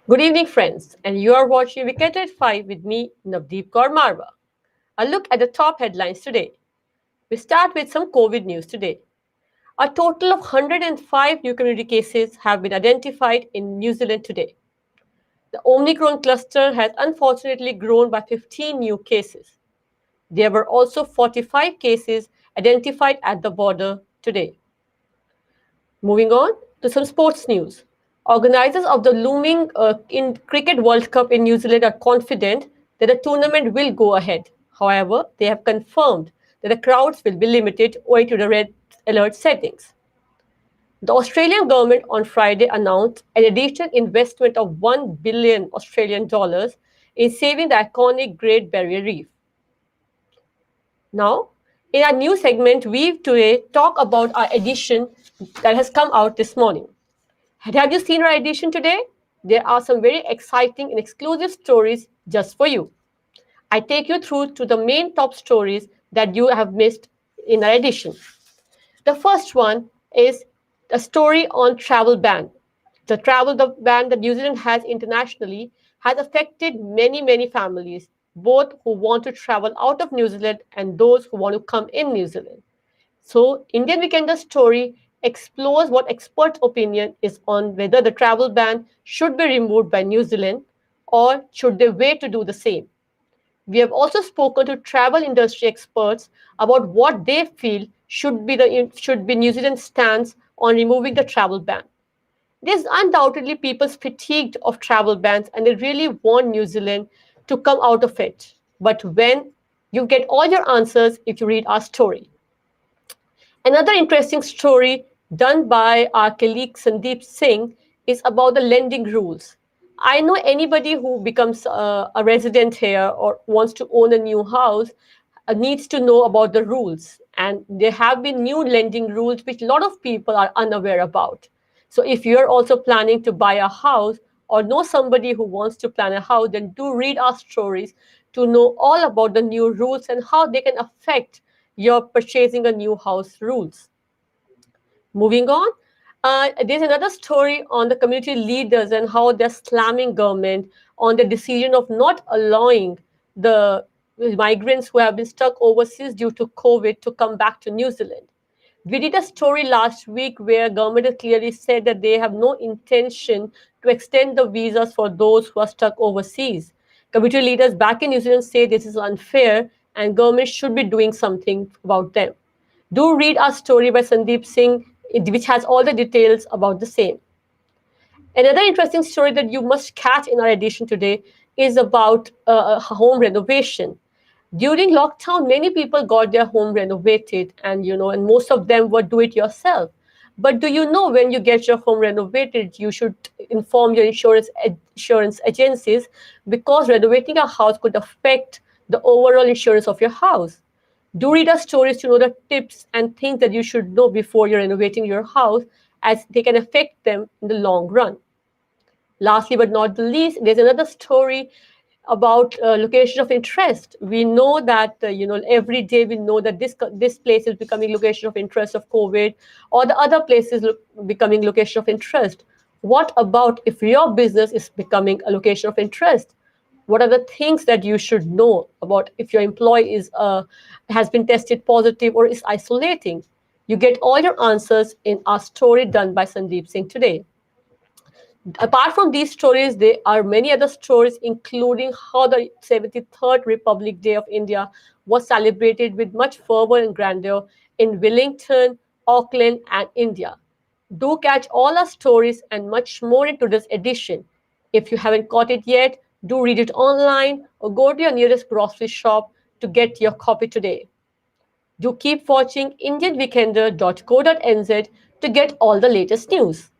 Good evening, friends, and you are watching Wicket at 5 with me, Navdeep Kaur Marwa. A look at the top headlines today. We start with some COVID news today. A total of 105 new community cases have been identified in New Zealand today. The Omicron cluster has unfortunately grown by 15 new cases. There were also 45 cases identified at the border today. Moving on to some sports news. Organisers of the looming in Cricket World Cup in New Zealand are confident that the tournament will go ahead. However, they have confirmed that the crowds will be limited owing to the red alert settings. The Australian government on Friday announced an additional investment of 1 billion Australian dollars in saving the iconic Great Barrier Reef. Now, in our new segment, we today talk about our edition that has come out this morning. Have you seen our edition today? There are some very exciting and exclusive stories just for you. I take you through to the main top stories that you have missed in our edition. The first one is a story on travel ban. The travel ban that New Zealand has internationally has affected many families, both who want to travel out of New Zealand and those who want to come in New Zealand. So, Indian Weekender story explores what expert opinion is on whether the travel ban should be removed by New Zealand or should they wait to do the same. We have also spoken to travel industry experts about what they feel should be New Zealand's stance on removing the travel ban. There's undoubtedly people fatigued of travel bans and they really want New Zealand to come out of it. But when you get all your answers if you read our story. Another interesting story done by our colleague Sandeep Singh is about the lending rules. I know anybody who becomes a resident here or wants to own a new house needs to know about the rules. And there have been new lending rules which a lot of people are unaware about. So if you're also planning to buy a house or know somebody who wants to plan a house, then do read our stories to know all about the new rules and how they can affect your purchasing a new house rules. Moving on, there's another story on the community leaders and how they're slamming government on the decision of not allowing the migrants who have been stuck overseas due to COVID to come back to New Zealand. We did a story last week where government has clearly said that they have no intention to extend the visas for those who are stuck overseas. Community leaders back in New Zealand say this is unfair and government should be doing something about them. Do read our story by Sandeep Singh, which has all the details about the same. Another interesting story that you must catch in our edition today is about home renovation. During lockdown, many people got their home renovated, and most of them were do it yourself. But do you know when you get your home renovated, you should inform your insurance agencies because renovating a house could affect the overall insurance of your house. Do read our stories to know the tips and things that you should know before you're renovating your house, as they can affect them in the long run. Lastly, but not the least, there's another story about location of interest. We know that every day we know that this place is becoming location of interest of COVID, or the other places becoming location of interest. What about if your business is becoming a location of interest? What are the things that you should know about if your employee has been tested positive or is isolating? You get all your answers in our story done by Sandeep Singh today. Apart from these stories, there are many other stories, including how the 73rd Republic Day of India was celebrated with much fervor and grandeur in Wellington, Auckland, and India. Do catch all our stories and much more in today's edition. If you haven't caught it yet, do read it online or go to your nearest grocery shop to get your copy today. Do keep watching indianweekender.co.nz to get all the latest news.